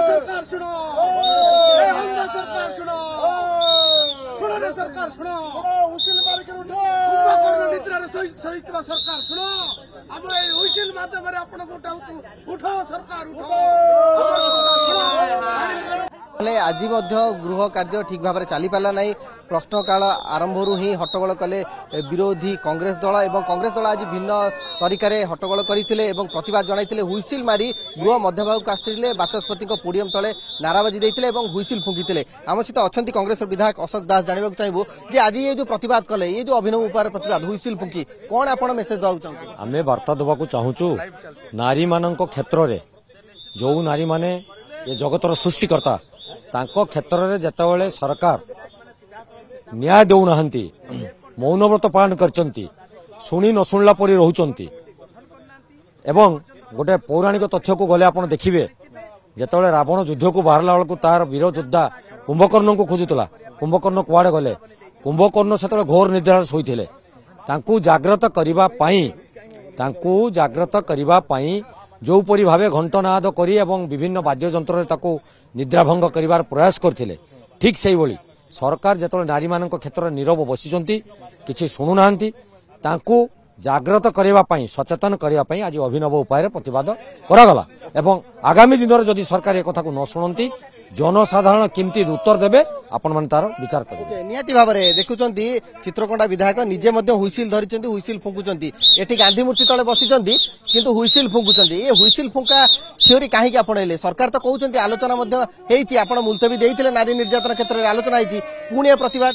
सरकार सुनो, सरकार सुनो, सुनो रे सरकार सुनो, हुइसिल मारिकर उठो, कुंभकर्ण निद्रा रे सहित सरकार सुनो, हम हुइसिल माध्यम रे आपन उठो सरकार उठो। आज गृह कार्य ठीक भाव में चली पारा ना। प्रश्नकाल आरंभ ही हट्टगोल कले विरोधी कांग्रेस दल और कांग्रेस दल आज भिन्न तरीका हट्टगोल करते प्रतिवाद जन हुइसिल मारी गृह मध्यभाग को आसते बाचस्पति पोडियम तले नाराबाजी देते हुइसिल फुंकी। आम सहित अच्छा कांग्रेस विधायक अशोक दास जानवा चाहबू जे आज ये जो प्रतिवाद कले ये जो अभिनव उपाय प्रतिवाद हुइसिल फुंकी कौन आप मेसेज देवा चाहते? आम वार्ता देवाक चाहूँ नारी मान क्षेत्र में जो नारी माने ये जगतर सृष्टिकर्ता तांको क्षेत्र में जितेबाला सरकार न्याय देना मौनव्रत पालन करचंती शुणी न शुणला परी रोचंती एवं गोटे पौराणिक तथ्य को गले आप देखिए जितेबाला रावण युद्ध को बाहरला बेलू तार वीर योद्धा कुंभकर्ण को खोजुला कुंभकर्ण कुआड़े गले कुंभकर्ण से घोर निद्रा शोते जाग्रत करने जो परी भावे घंटनाद करी एवं विभिन्न वाद्य जंत्र निद्राभंग करिवार प्रयास करथिले ठीक सेही भली सरकार जेतले नारी मानक क्षेत्र में नीरव बसिचंती किछि सुनु नाहंती तांको जाग्रत करिवा पई सचेतन करिवा पई आज अभिनव उपाय प्रतिवाद करागला एवं आगामी दिन में जदि सरकार ए कथा को न शुणती जनसाधारण किमती उत्तर देवे आपण मन तार विचार करेंगे। निहाती भाव में देखुंत चित्रकोंडा विधायक निजे हुइसिल धरी हुइसिल फुंकुंट एटी गांधी मूर्ति तले बसिचंती किंतु हुइसिल फुंकुंट ये हुइसिल फुंका थ्योरी कहीं आपणले सरकार तो कहते आलोचना आप मुलतवी देते नारी निर्यातन क्षेत्र में आलोचना होती पुणी प्रतिवाद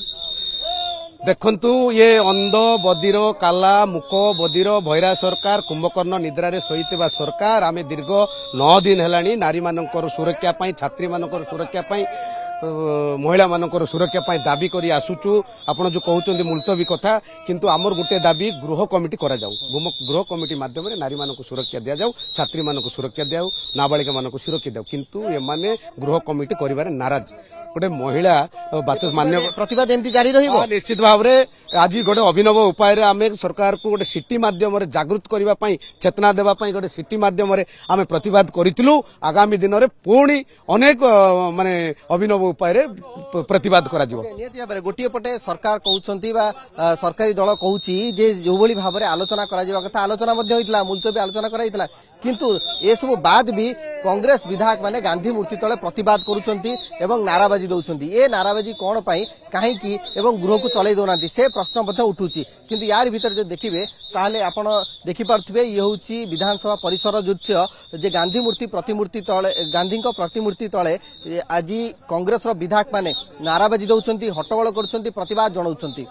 देखंतु ये अंध बदिर काला मुक बदिर भैरा सरकार कुंभकर्ण निद्रा रे शोइतिबा सरकार आमे दीर्घ 9 दिन हेलानी नारी मानकर सुरक्षा पाई छात्री मानकर सुरक्षा पाई महिला मानकर सुरक्षा पाई दाबी करी आसुचु आपण जो कहउचंदी मुलतवी कथा किंतु आमर गुटे दाबी गृह कमिटी करा जाऊ गृह कमिटी माध्यम रे नारी मानक सुरक्षा दिया जाऊ छात्री मानक सुरक्षा दिया नाबालिका मानक सुरक्षा दिया किंतु एमाने गृह कमिटी करिवारे नाराज गोटे महिला मान्य प्रतिवाद एमती जारी रहिबो निश्चित भाव में आज गोटे अभिनव उपाय आम सरकार को गोटे सिटी माध्यम जागृत करने चेतना देवाई गोटे सिटी माध्यम आम प्रतिवाद करूँ आगामी दिन में पुणी अनेक माने अभिनव उपाय प्रतिवाद करा गोटे पटे सरकार कहते सरकारी दल कहूँ जो भाव में आलोचना कथा आलोचना मुलतवी आलोचना कराइला किंतु ए सब बाद भी कांग्रेस विधायक माने गांधी मूर्ति तले प्रतिवाद करुछंती एवं नाराबाजी दउछंती ए नाराबाजी कोन पई काहेकि एवं गृह को चलै दोनांती से प्रश्न मध्ये उठुची किंतु यार भीतर जो देखिबे ताले आपण देखि पारथिबे ये होउची विधानसभा परिसर दृश्य जे गांधी मूर्ति प्रतिमूर्ति तले गांधी को प्रतिमूर्ति तले आज कांग्रेस रो विधायक माने नाराबाजी दउछंती हट्टगोल करुछंती प्रतिवाद जणाउछंती।